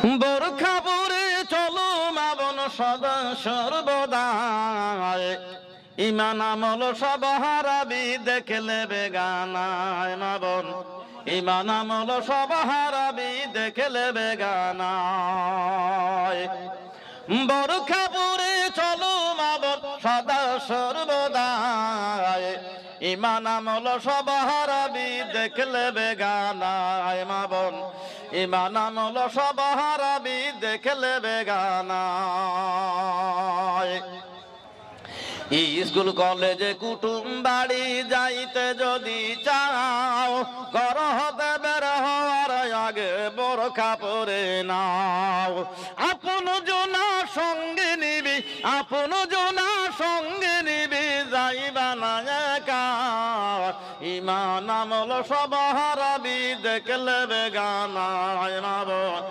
বোরখা পরে চলো মা বোন সদা সর্বদায়, ইমান আমল সব হারাবি দেখলে বেগানায় মা বোন, ইমান আমল সব হারাবি দেখলে বেগানায়। বোরখা পরে চলো মা বোন সদা সর্বদায়, ইমান আমল সব হারাবি দেখলে বেগানায় মা বোন, ইমান আমল সব হারাবি দেখলে বেগানায়। স্কুল কলেজে কুটুম বাড়ি যাইতে যদি চাও, ঘর হতে বের হওয়ার আগে বোরখা পরে নাও। আপন জনা সঙ্গে নিবি, আপন জনা সঙ্গে নিবি, যাইবা না একা, ইমান আমল সব হারাবি দেখলে বেগানায় মা বোন,